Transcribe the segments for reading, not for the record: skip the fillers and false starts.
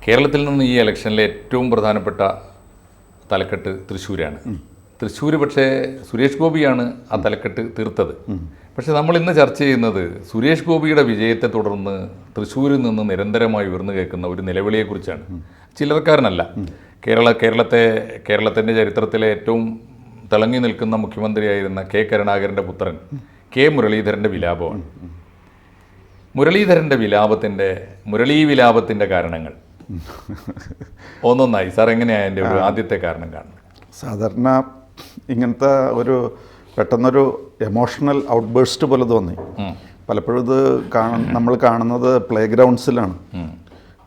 കേരളത്തിൽ നിന്ന് ഈ ഇലക്ഷനിലെ ഏറ്റവും പ്രധാനപ്പെട്ട തലക്കെട്ട് തൃശ്ശൂരാണ്. തൃശ്ശൂർ പക്ഷേ സുരേഷ് ഗോപിയാണ് ആ തലക്കെട്ട് തീർത്തത്. പക്ഷേ നമ്മൾ ഇന്ന് ചർച്ച ചെയ്യുന്നത് സുരേഷ് ഗോപിയുടെ വിജയത്തെ തുടർന്ന് തൃശ്ശൂരിൽ നിന്ന് നിരന്തരമായി ഉയർന്നു കേൾക്കുന്ന ഒരു നിലവിളിയെക്കുറിച്ചാണ്. ചില്ലറക്കാരനല്ല. കേരളത്തിൻ്റെ ചരിത്രത്തിലെ ഏറ്റവും തിളങ്ങി നിൽക്കുന്ന മുഖ്യമന്ത്രിയായിരുന്ന കെ കരുണാകരൻ്റെ പുത്രൻ കെ മുരളീധരൻ്റെ വിലാപമാണ്. മുരളീധരൻ്റെ മുരളീ വിലാപത്തിൻ്റെ കാരണങ്ങൾ ഒന്നൊന്നായി സാർ എങ്ങനെയാണ് എൻ്റെ ഒരു ആദ്യത്തെ കാരണം കാണുന്നത്? സാധാരണ ഇങ്ങനത്തെ ഒരു പെട്ടെന്നൊരു എമോഷണൽ ഔട്ട്ബേഴ്സ്റ്റ് പോലെ തോന്നി. പലപ്പോഴും ഇത് നമ്മൾ കാണുന്നത് പ്ലേ ഗ്രൗണ്ട്സിലാണ്.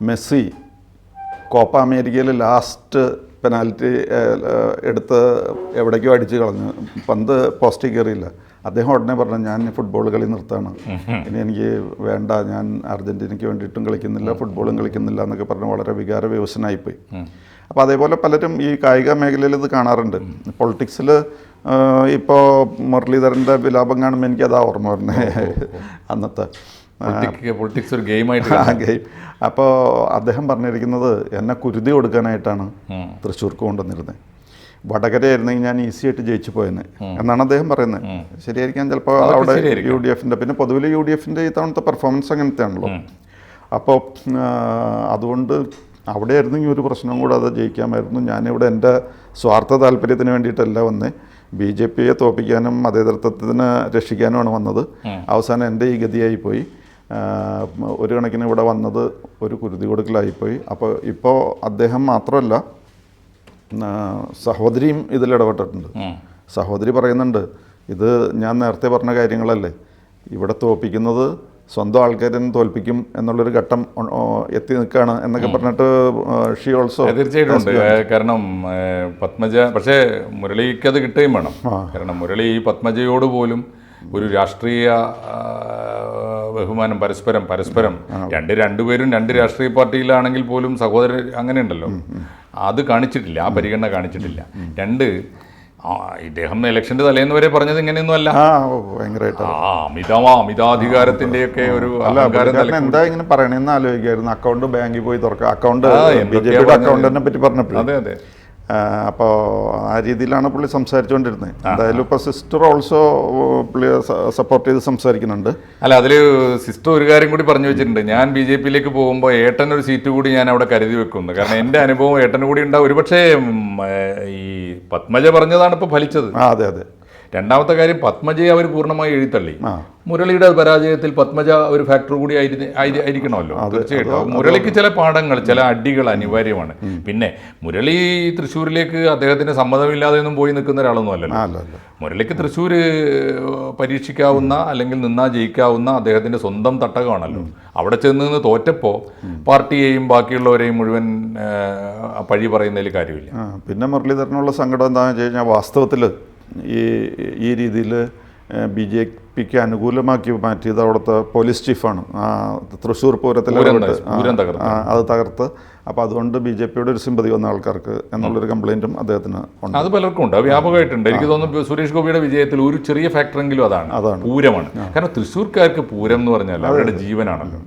മെസ്സി കോപ്പ അമേരിക്കയിൽ ലാസ്റ്റ് പെനാൽറ്റി എടുത്ത് എവിടേക്കോ അടിച്ച് കളഞ്ഞു, പന്ത് പോസ്റ്റിൽ കയറിയില്ല. അദ്ദേഹം ഉടനെ പറഞ്ഞു, ഞാൻ ഫുട്ബോൾ കളി നിർത്താണ്, ഇനി എനിക്ക് വേണ്ട, ഞാൻ അർജൻറ്റീനയ്ക്ക് വേണ്ടിയിട്ടും കളിക്കുന്നില്ല, ഫുട്ബോളും കളിക്കുന്നില്ല എന്നൊക്കെ പറഞ്ഞ് വളരെ വികാരവിവശനായിപ്പോയി. അപ്പോൾ അതേപോലെ പലരും ഈ കായിക മേഖലയിൽ ഇത് കാണാറുണ്ട്. പൊളിറ്റിക്സിൽ ഇപ്പോൾ മുരളീധരൻ്റെ വിലാപം കാണുമ്പോൾ എനിക്കതാ ഓർമ്മ വരുന്നത്, അന്നത്തെ പൊളിറ്റിക്സ് ഒരു ഗെയിമായിട്ട് ഗെയിം. അപ്പോൾ അദ്ദേഹം പറഞ്ഞിരിക്കുന്നത് എന്നെ കുരുതി കൊടുക്കാനായിട്ടാണ് തൃശ്ശൂർക്ക് കൊണ്ടുവന്നിരുന്നത്. വടകരയായിരുന്നെങ്കിൽ ഞാൻ ഈസി ആയിട്ട് ജയിച്ചു പോയെന്ന് എന്നാണ് അദ്ദേഹം പറയുന്നത്. ശരിയായിരിക്കാം ചിലപ്പോൾ അവിടെ UDF പിന്നെ പൊതുവിൽ UDFൻ്റെ ഈ തവണത്തെ പെർഫോമൻസ് അങ്ങനത്തെ ആണല്ലോ. അപ്പോൾ അതുകൊണ്ട് അവിടെ ആയിരുന്നെങ്കിൽ ഒരു പ്രശ്നവും കൂടാതെ ജയിക്കാമായിരുന്നു. ഞാനിവിടെ എൻ്റെ സ്വാർത്ഥ താല്പര്യത്തിന് വേണ്ടിയിട്ടല്ല വന്നേ, BJPയെ തോൽപ്പിക്കാനും മതേതരത്വത്തിന് രക്ഷിക്കാനുമാണ് വന്നത്. അവസാനം എൻ്റെ ഈ ഗതിയായി പോയി. ഒരു കണക്കിന് ഇവിടെ വന്നത് ഒരു കുരുതി കൊടുക്കലായിപ്പോയി. അപ്പോൾ ഇപ്പോൾ അദ്ദേഹം മാത്രമല്ല, സഹോദരിയും ഇതിലിടപെട്ടിട്ടുണ്ട്. സഹോദരി പറയുന്നുണ്ട്, ഇത് ഞാൻ നേരത്തെ പറഞ്ഞ കാര്യങ്ങളല്ലേ, ഇവിടെ തോൽപ്പിക്കുന്നത് സ്വന്തം ആൾക്കാരെ തോൽപ്പിക്കും എന്നുള്ളൊരു ഘട്ടം എത്തി നിൽക്കുകയാണ് എന്നൊക്കെ പറഞ്ഞിട്ട് ഷീ ഓൾസോ. തീർച്ചയായിട്ടും ഉണ്ട്. കാരണം പത്മജ, പക്ഷേ മുരളിക്ക് അത് കിട്ടുകയും വേണം. കാരണം മുരളി ഈ പത്മജയോട് പോലും ഒരു രാഷ്ട്രീയ ബഹുമാനം പരസ്പരം രണ്ടുപേരും രണ്ട് രാഷ്ട്രീയ പാർട്ടിയിലാണെങ്കിൽ പോലും സഹോദരർ അങ്ങനെ ഉണ്ടല്ലോ, അത് കാണിച്ചിട്ടില്ല, ആ പരിഗണന കാണിച്ചിട്ടില്ല. ഇദ്ദേഹം ഇലക്ഷന്റെ തലേന്ന് വരെ പറഞ്ഞത് ഇങ്ങനെയൊന്നും അല്ല, അമിതാധികാരത്തിന്റെയൊക്കെ ഒരു എന്താ ഇങ്ങനെ പറയണെന്ന് ആലോചിക്കായിരുന്നു. അക്കൗണ്ട് ബാങ്കിൽ പോയി തുറക്കുക, അക്കൗണ്ട് BJP അക്കൗണ്ടിനെ പറ്റി പറഞ്ഞപ്പോൾ. അതെ അതെ. അപ്പോൾ ആ രീതിയിലാണ് പുള്ളി സംസാരിച്ചുകൊണ്ടിരുന്നത്. എന്തായാലും ഇപ്പോൾ സിസ്റ്റർ ഓൾസോ പുള്ളിയെ സപ്പോർട്ട് ചെയ്ത് സംസാരിക്കുന്നുണ്ട്. അല്ല, അതിൽ സിസ്റ്റർ ഒരു കാര്യം കൂടി പറഞ്ഞു വെച്ചിട്ടുണ്ട്, ഞാൻ BJPയിലേക്ക് പോകുമ്പോൾ ഏട്ടനൊരു സീറ്റ് കൂടി ഞാൻ അവിടെ കരുതി വെക്കുന്നു. കാരണം എൻ്റെ അനുഭവം ഏട്ടന് കൂടി ഉണ്ടാവും. ഒരുപക്ഷെ ഈ പത്മജ പറഞ്ഞതാണ് ഇപ്പോൾ ഫലിച്ചത്. അതെ അതെ. രണ്ടാമത്തെ കാര്യം, പത്മജയെ അവർ പൂർണ്ണമായി എഴുത്തള്ളി. മുരളിയുടെ പരാജയത്തിൽ പത്മജ ഒരു ഫാക്ടർ കൂടി ആയിരിക്കണമല്ലോ. തീർച്ചയായിട്ടും മുരളിക്ക് ചില പാഠങ്ങൾ, ചില അടികൾ അനിവാര്യമാണ്. പിന്നെ മുരളി തൃശ്ശൂരിലേക്ക് അദ്ദേഹത്തിന് സമ്മതമില്ലാതെ ഒന്നും പോയി നിൽക്കുന്ന ഒരാളൊന്നും അല്ലല്ലോ. മുരളിക്ക് തൃശ്ശൂർ പരീക്ഷിക്കാവുന്ന അല്ലെങ്കിൽ നിന്നാ ജയിക്കാവുന്ന അദ്ദേഹത്തിന്റെ സ്വന്തം തട്ടകമാണല്ലോ. അവിടെ ചെന്ന് തോറ്റപ്പോൾ പാർട്ടിയെയും ബാക്കിയുള്ളവരെയും മുഴുവൻ പഴി പറയുന്നതിൽ കാര്യമില്ല. പിന്നെ മുരളീധരനുള്ള സങ്കടം എന്താണെന്ന് വെച്ച് കഴിഞ്ഞാൽ, വാസ്തവത്തിൽ ഈ രീതിയിൽ BJPക്ക് അനുകൂലമാക്കി മാറ്റിയത് അവിടുത്തെ പോലീസ് ചീഫാണ്. തൃശ്ശൂർ പൂരത്തിൽ അത് തകർത്ത്. അപ്പോൾ അതുകൊണ്ട് BJPയുടെ ഒരു സിമ്പതി വന്ന ആൾക്കാർക്ക് എന്നുള്ളൊരു കംപ്ലൈൻറ്റും അദ്ദേഹത്തിന് ഉണ്ട്. അത് പലർക്കും ഉണ്ട്, വ്യാപകമായിട്ടുണ്ട്. എനിക്ക് തോന്നുന്നു സുരേഷ് ഗോപിയുടെ വിജയത്തിൽ ഒരു ചെറിയ ഫാക്ടറെങ്കിലും അതാണ് പൂരമാണ്. കാരണം തൃശ്ശൂർക്കാർക്ക് പൂരം എന്ന് പറഞ്ഞാൽ അവരുടെ ജീവനാണല്ലോ,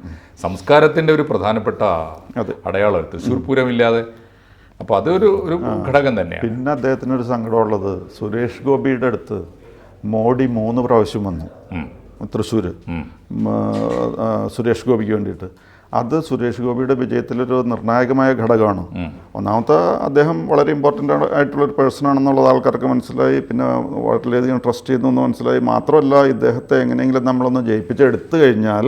സംസ്കാരത്തിൻ്റെ ഒരു പ്രധാനപ്പെട്ട അടയാളം തൃശ്ശൂർ പൂരമില്ലാതെ. അപ്പോൾ അതൊരു ഘടകം തന്നെയാണ്. പിന്നെ അദ്ദേഹത്തിനൊരു സങ്കടമുള്ളത്, സുരേഷ് ഗോപിയുടെ അടുത്ത് മോഡി 3 പ്രാവശ്യം വന്നു തൃശ്ശൂർ സുരേഷ് ഗോപിക്ക് വേണ്ടിയിട്ട്. അത് സുരേഷ് ഗോപിയുടെ വിജയത്തിലൊരു നിർണായകമായ ഘടകമാണ്. ഒന്നാമത്തെ, അദ്ദേഹം വളരെ ഇമ്പോർട്ടൻ്റ് ആയിട്ടുള്ളൊരു പേഴ്സൺ ആണെന്നുള്ളത് ആൾക്കാർക്ക് മനസ്സിലായി. പിന്നെ വളരെയധികം ട്രസ്റ്റ് ചെയ്യുന്നു എന്ന് മനസ്സിലായി. മാത്രമല്ല, ഇദ്ദേഹത്തെ എങ്ങനെയെങ്കിലും നമ്മളൊന്ന് ജയിപ്പിച്ചെടുത്തു കഴിഞ്ഞാൽ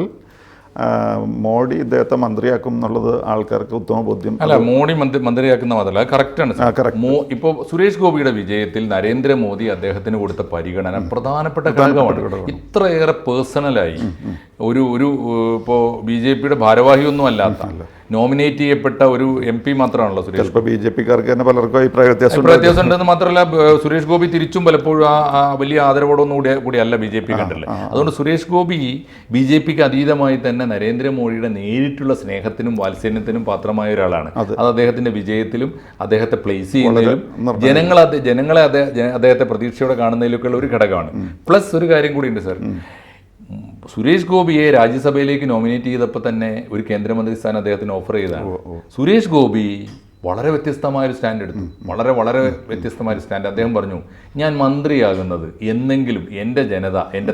മോഡി ഇദ്ദേഹത്തെ മന്ത്രിയാക്കും എന്നുള്ളത് ആൾക്കാർക്ക് ഉത്തമ ബോധ്യം. അല്ല, മോഡി മന്ത്രിയാക്കുന്ന മാത്രമല്ല, കറക്റ്റാണ്. ഇപ്പോൾ സുരേഷ് ഗോപിയുടെ വിജയത്തിൽ നരേന്ദ്രമോദി അദ്ദേഹത്തിന് കൊടുത്ത പരിഗണന പ്രധാനപ്പെട്ട ഘടകമാണ്. ഇത്രയേറെ പേഴ്സണലായി ഒരു ഇപ്പോൾ BJPയുടെ ഭാരവാഹിയൊന്നും അല്ലാത്ത നോമിനേറ്റ് ചെയ്യപ്പെട്ട ഒരു MP മാത്രമാണല്ലോ സുരേഷ്. ഇപ്പോൾ BJPക്കാർക്ക് തന്നെ പലർക്കും അഭിപ്രായ വ്യത്യാസം ഉണ്ടെന്ന് മാത്രമല്ല, സുരേഷ് ഗോപി തിരിച്ചും പലപ്പോഴും ആ വലിയ ആദരവോടൊന്നും കൂടിയല്ല BJP കണ്ടില്ല. അതുകൊണ്ട് സുരേഷ് ഗോപി BJPക്ക് അതീതമായി തന്നെ നരേന്ദ്രമോദിയുടെ നേരിട്ടുള്ള സ്നേഹത്തിനും വാത്സല്യത്തിനും പാത്രമായ ഒരാളാണ്. അത് അദ്ദേഹത്തിന്റെ വിജയത്തിലും അദ്ദേഹത്തെ പ്ലേസ് ചെയ്യുന്നതിലും ജനങ്ങളെ അദ്ദേഹത്തെ പ്രതീക്ഷയോടെ കാണുന്നതിലൊക്കെയുള്ള ഒരു ഘടകമാണ്. പ്ലസ് ഒരു കാര്യം കൂടിയുണ്ട് സാർ, സുരേഷ് ഗോപിയെ രാജ്യസഭയിലേക്ക് നോമിനേറ്റ് ചെയ്തപ്പോൾ തന്നെ ഒരു കേന്ദ്രമന്ത്രി സ്ഥാനം അദ്ദേഹത്തിന് ഓഫർ ചെയ്തതാണ്. സുരേഷ് ഗോപി വളരെ വ്യത്യസ്തമായൊരു സ്റ്റാൻഡ് എടുത്തു. വളരെ വളരെ വ്യത്യസ്തമായൊരു സ്റ്റാൻഡ്. അദ്ദേഹം പറഞ്ഞു, ഞാൻ മന്ത്രിയാകുന്നത് എന്നെങ്കിലും എൻ്റെ ജനത എന്നെ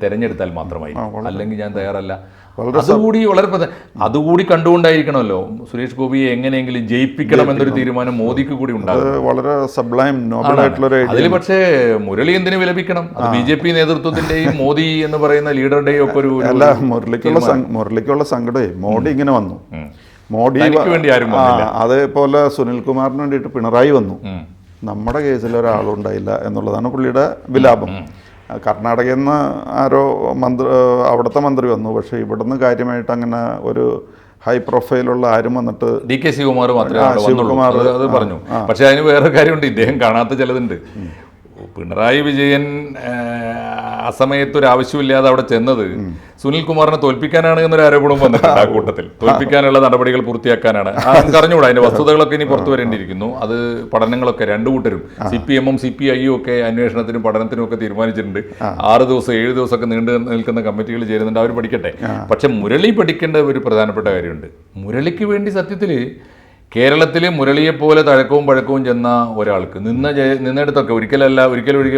തെരഞ്ഞെടുത്താൽ മാത്രമായി, അല്ലെങ്കിൽ ഞാൻ തയ്യാറല്ല. അതുകൂടി കണ്ടുകൊണ്ടായിരിക്കണമല്ലോ സുരേഷ് ഗോപിയെ എങ്ങനെയെങ്കിലും ജയിപ്പിക്കണം എന്നൊരു തീരുമാനം മോദിക്ക് കൂടി ഉണ്ടാകും. വളരെ സബ്ലൈം നോബൽ ആയിട്ടുള്ള അതിൽ പക്ഷേ മുരളി എന്തിനു വിലപിക്കണം? അത് ബി.ജെ.പി. നേതൃത്വത്തിന്റെയും മോദി എന്ന് പറയുന്ന ലീഡറുടെയും ഒക്കെ ഒരു മുരളിക്കുള്ള സങ്കടമേ മോഡി ഇങ്ങനെ വന്നു. മോഡി വേണ്ടി ആരും അതേപോലെ സുനിൽകുമാറിന് വേണ്ടിയിട്ട് പിണറായി വന്നു. നമ്മുടെ കേസിൽ ഒരാളുണ്ടായില്ല എന്നുള്ളതാണ് പുള്ളിയുടെ വിലാപം. കർണാടകയിൽ നിന്ന് ആരോ അവിടുത്തെ മന്ത്രി വന്നു. പക്ഷേ ഇവിടുന്ന് കാര്യമായിട്ട് അങ്ങനെ ഒരു ഹൈ പ്രൊഫൈലുള്ള ആരും വന്നിട്ട് DK ശിവകുമാർ മാത്രമേ അത് പറഞ്ഞു. പക്ഷെ അതിന് വേറെ കാര്യമുണ്ട്, ഇദ്ദേഹം കാണാത്ത ചിലതുണ്ട്. പിണറായി വിജയൻ ആ സമയത്ത് ഒരു ആവശ്യമില്ലാതെ അവിടെ ചെന്നത് സുനിൽകുമാറിനെ തോൽപ്പിക്കാനാണ് എന്നൊരു ആരോപണം വന്നിട്ടുണ്ട്. ആ കൂട്ടത്തിൽ തോൽപ്പിക്കാനുള്ള നടപടികൾ പൂർത്തിയാക്കാനാണ്. അറിഞ്ഞുകൂടാ, അതിന്റെ വസ്തുതകളൊക്കെ ഇനി പുറത്തു വരേണ്ടിയിരിക്കുന്നു. അത് പഠനങ്ങളൊക്കെ രണ്ടു കൂട്ടരും CPM-ഉം CPI-യും ഒക്കെ അന്വേഷണത്തിനും പഠനത്തിനും ഒക്കെ തീരുമാനിച്ചിട്ടുണ്ട്. 6 ദിവസം 7 ദിവസമൊക്കെ നീണ്ടു നിൽക്കുന്ന കമ്മിറ്റികൾ ചേരുന്നുണ്ട്, അവർ പഠിക്കട്ടെ. പക്ഷെ മുരളി പഠിക്കേണ്ട ഒരു പ്രധാനപ്പെട്ട കാര്യമുണ്ട്. മുരളിക്ക് വേണ്ടി സത്യത്തിൽ കേരളത്തിൽ മുരളിയെപ്പോലെ തഴക്കവും പഴക്കവും ചെന്ന ഒരാൾക്ക് നിന്നിടത്തൊക്കെ ഒരിക്കൽ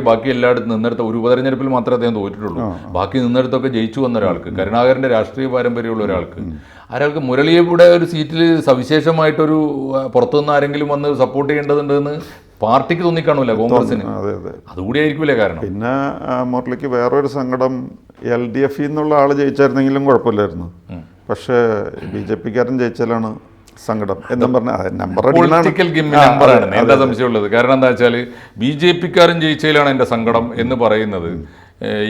ബാക്കി എല്ലായിടത്തും നിന്നിടത്ത് ഒരു ഉപതെരഞ്ഞെടുപ്പിൽ മാത്രമേ അദ്ദേഹം തോറ്റിട്ടുള്ളൂ. ബാക്കി നിന്നിടത്തൊക്കെ ജയിച്ചു വന്ന ഒരാൾക്ക്, കരുണാകരൻ്റെ രാഷ്ട്രീയ പാരമ്പര്യമുള്ള ഒരാൾക്ക്, ഒരാൾക്ക് മുരളിയുടെ ഒരു സീറ്റിൽ സവിശേഷമായിട്ടൊരു പുറത്തുനിന്ന് ആരെങ്കിലും വന്ന് സപ്പോർട്ട് ചെയ്യേണ്ടതുണ്ടെന്ന് പാർട്ടിക്ക് തോന്നിക്കാണൂല, കോൺഗ്രസിന്. അതുകൂടി ആയിരിക്കില്ലേ കാരണം. പിന്നെ മുരളിക്ക് വേറൊരു സങ്കടം, LDF എന്നുള്ള ആൾ ജയിച്ചായിരുന്നെങ്കിലും കുഴപ്പമില്ലായിരുന്നു. പക്ഷേ BJP-കാരൻ ജയിച്ചാലാണ് സങ്കടം. എന്താ പറഞ്ഞാൽ പൊളിറ്റിക്കൽ നമ്പറാണ് എന്താ സംശയമുള്ളത്. കാരണം എന്താ വെച്ചാൽ BJP-കാരൻ ജയിച്ചതിലാണ് എൻ്റെ സങ്കടം എന്ന് പറയുന്നത്.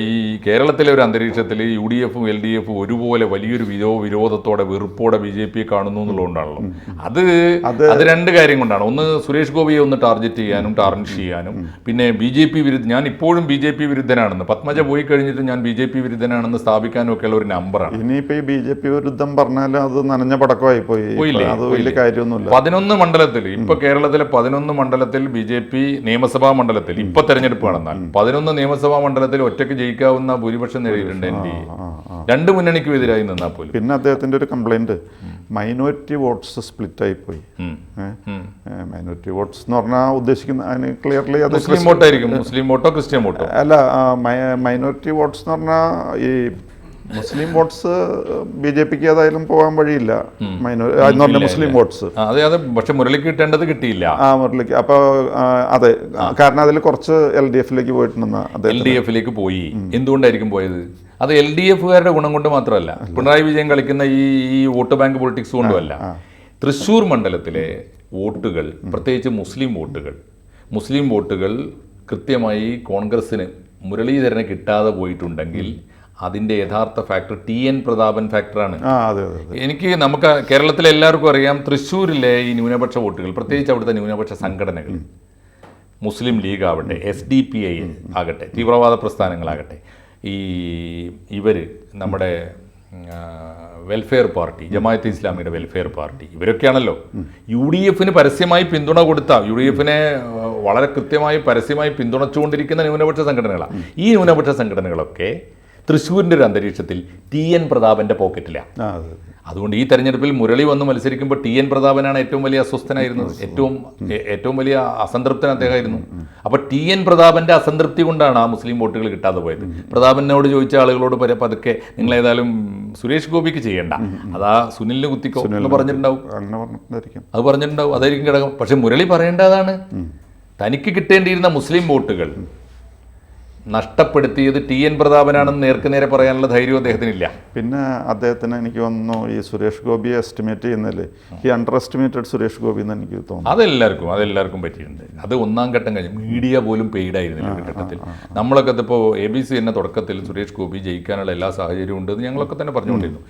ഈ കേരളത്തിലെ ഒരു അന്തരീക്ഷത്തിൽ UDF-ഉം LDF-ഉം ഒരുപോലെ വലിയൊരു വിരോധത്തോടെ വെറുപ്പോടെ BJP-യെ കാണുന്നു എന്നുള്ളതുകൊണ്ടാണല്ലോ. അത് രണ്ട് കാര്യം കൊണ്ടാണ്. ഒന്ന്, സുരേഷ് ഗോപിയെ ഒന്ന് ടാർഗറ്റ് ചെയ്യാനും ടാർണിഷ് ചെയ്യാനും, പിന്നെ BJP വിരുദ്ധ, ഞാൻ ഇപ്പോഴും BJP വിരുദ്ധനാണെന്ന്, പത്മജ പോയി കഴിഞ്ഞിട്ട് ഞാൻ BJP വിരുദ്ധനാണെന്ന് സ്ഥാപിക്കാനും ഒക്കെയുള്ള ഒരു നമ്പറാണ്. ഇനിയിപ്പോൾ ഈ BJP വിരുദ്ധം പറഞ്ഞാലും അത് നനഞ്ഞ പടക്കമായി പോയില്ലേ, അത് വലിയ കാര്യമൊന്നുമില്ല. 11 മണ്ഡലത്തിൽ, ഇപ്പൊ കേരളത്തിലെ 11 മണ്ഡലത്തിൽ BJP നിയമസഭാ മണ്ഡലത്തിൽ ഇപ്പൊ തെരഞ്ഞെടുപ്പ് നടന്നാൽ 11 നിയമസഭാ മണ്ഡലത്തിൽ ഒറ്റയ്ക്ക് ജയിക്കാവുന്ന ഭൂരിപക്ഷം നേടിയിട്ടുണ്ട് NDA. 2 മുന്നണിക്കും എതിരായി നിന്നാൽ പോലും. പിന്നെ അദ്ദേഹത്തിന്റെ ഒരു കംപ്ലൈന്റ്, മൈനോറിറ്റി വോട്ട്സ് സ്പ്ലിറ്റ് ആയി പോയി. മൈനോറിറ്റി വോട്ട്സ് എന്ന് പറഞ്ഞാൽ ഉദ്ദേശിക്കുന്ന ക്ലിയർലി അത് മുസ്ലിം വോട്ടായിരിക്കും. മുസ്ലിം വോട്ടോ ക്രിസ്ത്യൻ വോട്ടോ അല്ല. മൈനോറിറ്റി വോട്ട്സ് എന്ന് പറഞ്ഞാൽ ഈ മുസ്ലിം വോട്ട്സ് BJP-ക്ക് ഏതായാലും പോകാൻ വഴിയില്ല. മുസ്ലിം വോട്ട്സ് അതെ. പക്ഷെ മുരളിക്ക് കിട്ടേണ്ടത് കിട്ടിയില്ല. മുരളിക്ക് അപ്പോൾ അതെ, കാരണം അതിൽ കുറച്ച് LDF-ലേക്ക് പോയിട്ടുണ്ടെന്ന്. LDF-ലേക്ക് പോയി. എന്തുകൊണ്ടായിരിക്കും പോയത്? അത് LDF-കാരുടെ ഗുണം കൊണ്ട് മാത്രമല്ല, പിണറായി വിജയൻ കളിക്കുന്ന ഈ വോട്ട് ബാങ്ക് പൊളിറ്റിക്സ് കൊണ്ടുമല്ല. തൃശ്ശൂർ മണ്ഡലത്തിലെ വോട്ടുകൾ, പ്രത്യേകിച്ച് മുസ്ലിം വോട്ടുകൾ കൃത്യമായി കോൺഗ്രസിന് മുരളീധരന് കിട്ടാതെ പോയിട്ടുണ്ടെങ്കിൽ അതിൻ്റെ യഥാർത്ഥ ഫാക്ടർ TN പ്രതാപൻ ഫാക്ടറാണ്. നമുക്ക് കേരളത്തിലെ എല്ലാവർക്കും അറിയാം, തൃശ്ശൂരിലെ ഈ ന്യൂനപക്ഷ വോട്ടുകൾ, പ്രത്യേകിച്ച് അവിടുത്തെ ന്യൂനപക്ഷ സംഘടനകൾ, മുസ്ലിം ലീഗ് ആവട്ടെ, SDPI ആകട്ടെ, തീവ്രവാദ പ്രസ്ഥാനങ്ങളാകട്ടെ, ഇവർ നമ്മുടെ വെൽഫെയർ പാർട്ടി, ജമാഅത്തെ ഇസ്ലാമിയുടെ വെൽഫെയർ പാർട്ടി, ഇവരൊക്കെയാണല്ലോ UDF-ന് പരസ്യമായി പിന്തുണ കൊടുത്ത, UDF-നെ വളരെ കൃത്യമായി പരസ്യമായി പിന്തുണച്ചുകൊണ്ടിരിക്കുന്ന ന്യൂനപക്ഷ സംഘടനകളാണ്. ഈ ന്യൂനപക്ഷ സംഘടനകളൊക്കെ തൃശ്ശൂരിൻ്റെ ഒരു അന്തരീക്ഷത്തിൽ TN പ്രതാപൻ്റെ പോക്കറ്റിലാണ്. അതുകൊണ്ട് ഈ തെരഞ്ഞെടുപ്പിൽ മുരളി വന്ന് മത്സരിക്കുമ്പോൾ TN പ്രതാപനാണ് ഏറ്റവും വലിയ അസ്വസ്ഥനായിരുന്നത്, ഏറ്റവും വലിയ അസംതൃപ്തൻ അദ്ദേഹമായിരുന്നു. അപ്പോൾ TN പ്രതാപൻ്റെ അസംതൃപ്തി കൊണ്ടാണ് ആ മുസ്ലിം വോട്ടുകൾ കിട്ടാതെ പോയത്. പ്രതാപനോട് ചോദിച്ച ആളുകളോട് പതുക്കെ നിങ്ങൾ ഏതായാലും സുരേഷ് ഗോപിക്ക് ചെയ്യണ്ട, അതാ സുനിലിന് കുത്തിക്കോ എന്ന് പറഞ്ഞിട്ടുണ്ടാവും. അത് പറഞ്ഞിട്ടുണ്ടാവും, അതായിരിക്കും ഘടകം. പക്ഷെ മുരളി പറയേണ്ടതാണ്, തനിക്ക് കിട്ടേണ്ടിയിരുന്ന മുസ്ലിം വോട്ടുകൾ നഷ്ടപ്പെടുത്തിയത് TN പ്രതാപനാണെന്ന് നേർക്കുനേരെ പറയാനുള്ള ധൈര്യം അദ്ദേഹത്തിനില്ല. പിന്നെ അദ്ദേഹത്തിന് എനിക്ക് തോന്നുന്നു ഈ സുരേഷ് ഗോപിയെ എസ്റ്റിമേറ്റ് ചെയ്യുന്നില്ലേ, ഈ അണ്ടർ എസ്റ്റിമേറ്റഡ് സുരേഷ് ഗോപി എന്ന് എനിക്ക് തോന്നുന്നു. അതെല്ലാവർക്കും പറ്റിയിട്ടുണ്ട്. അത് ഒന്നാം ഘട്ടം കഴിഞ്ഞു. മീഡിയ പോലും പെയ്ഡായിരുന്നില്ല ഒരു ഘട്ടത്തിൽ. നമ്മളൊക്കെ ഇപ്പോൾ ABC എന്ന തുടക്കത്തിൽ സുരേഷ് ഗോപി ജയിക്കാനുള്ള എല്ലാ സാഹചര്യവും ഉണ്ടെന്ന് ഞങ്ങളൊക്കെ തന്നെ പറഞ്ഞുകൊണ്ടിരുന്നു.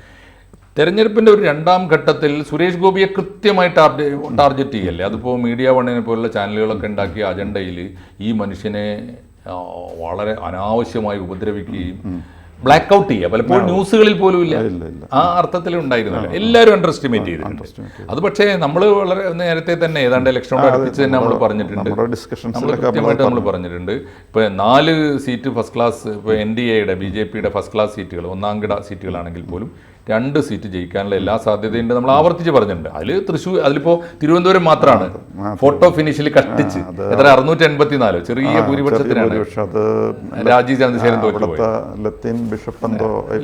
തെരഞ്ഞെടുപ്പിൻ്റെ ഒരു 2ാം ഘട്ടത്തിൽ സുരേഷ് ഗോപിയെ കൃത്യമായി ടാർഗറ്റ് ചെയ്യല്ലേ. അതിപ്പോൾ മീഡിയ വണ്ണിനെ പോലുള്ള ചാനലുകളൊക്കെ ഉണ്ടാക്കിയ അജണ്ടയിൽ ഈ മനുഷ്യനെ വളരെ അനാവശ്യമായി ഉപദ്രവിക്കുകയും ബ്ലാക്ക് ഔട്ട് ചെയ്യുക. പലപ്പോഴും ന്യൂസുകളിൽ പോലും ഇല്ല, ആ അർത്ഥത്തിൽ ഉണ്ടായിരുന്നില്ല. എല്ലാവരും അണ്ടർ എസ്റ്റിമേറ്റ് ചെയ്തിട്ടുണ്ട്. അത് പക്ഷേ നമ്മൾ വളരെ നേരത്തെ തന്നെ ഏതാണ്ട് ഇലക്ഷനോട് അടുപ്പിച്ച് തന്നെ നമ്മൾ പറഞ്ഞിട്ടുണ്ട്, നമ്മൾ കൃത്യമായിട്ട് നമ്മൾ പറഞ്ഞിട്ടുണ്ട്. ഇപ്പോൾ 4 സീറ്റ് ഫസ്റ്റ് ക്ലാസ്, ഇപ്പോൾ NDAയുടെ BJPയുടെ ഫസ്റ്റ് ക്ലാസ് സീറ്റുകൾ, ഒന്നാംകിട സീറ്റുകളാണെങ്കിൽ പോലും 2 സീറ്റ് ജയിക്കാനുള്ള എല്ലാ സാധ്യതയുണ്ട് നമ്മൾ ആവർത്തിച്ച് പറഞ്ഞിട്ടുണ്ട്. അതിലിപ്പോൾ തിരുവനന്തപുരം മാത്രമാണ് ഫോട്ടോ ഫിനിഷിൽ കട്ടിച്ച് എത്ര 684 ചെറിയ ഭൂരിപക്ഷത്തിനാണ് രാജീവ് ചന്ദ്രശേഖരൻ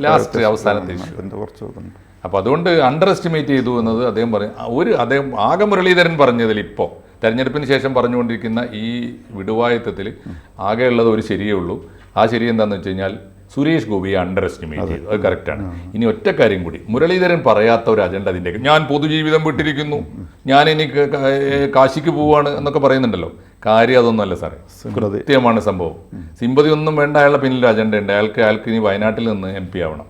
ലാസ്റ്റ് അവസാനത്തെ ഇഷ്യൂ. അപ്പോൾ അതുകൊണ്ട് അണ്ടർ എസ്റ്റിമേറ്റ് ചെയ്തു എന്നത് അദ്ദേഹം പറഞ്ഞു. അദ്ദേഹം ആകെ മുരളീധരൻ പറഞ്ഞതിൽ ഇപ്പോൾ തെരഞ്ഞെടുപ്പിന് ശേഷം പറഞ്ഞുകൊണ്ടിരിക്കുന്ന ഈ വിടുവായത്വത്തിൽ ആകെയുള്ളത് ഒരു ശരിയേ ഉള്ളൂ. ആ ശരി എന്താണെന്ന് വെച്ച് കഴിഞ്ഞാൽ സുരേഷ് ഗോപിയെ അണ്ടർ എസ്റ്റിമേറ്റ് ചെയ്തു. അത് കറക്റ്റാണ്. ഇനി ഒറ്റ കാര്യം കൂടി, മുരളീധരൻ പറയാത്ത ഒരു അജണ്ട അതിൻ്റെ, ഞാൻ പൊതുജീവിതം വിട്ടിരിക്കുന്നു, ഞാൻ ഇനി കാശിക്ക് പോവാണ് എന്നൊക്കെ പറയുന്നുണ്ടല്ലോ. കാര്യം അതൊന്നുമല്ല സാറേ, കൃത്യമാണ് സംഭവം. സിമ്പതി ഒന്നും വേണ്ട, അയാളുടെ പിന്നിൽ അജണ്ട ഉണ്ട്. അയാൾക്ക് ഇനി വയനാട്ടിൽ നിന്ന് MP ആവണം.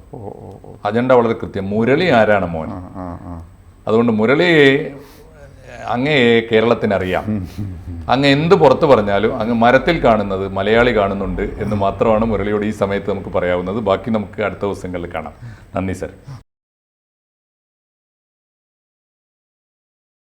അജണ്ട വളരെ കൃത്യം. മുരളി ആരാണ് മോൻ? അതുകൊണ്ട് മുരളിയെ അങ്ങയെ കേരളത്തിനറിയാം. അങ്ങ് എന്ത് പുറത്ത് പറഞ്ഞാലും അങ്ങ് മരത്തിൽ കാണുന്നത് മലയാളി കാണുന്നുണ്ട് എന്ന് മാത്രമാണ് മുരളിയോട് ഈ സമയത്ത് നമുക്ക് പറയാവുന്നത്. ബാക്കി നമുക്ക് അടുത്ത ദിവസങ്ങളിൽ കാണാം. നന്ദി സർ.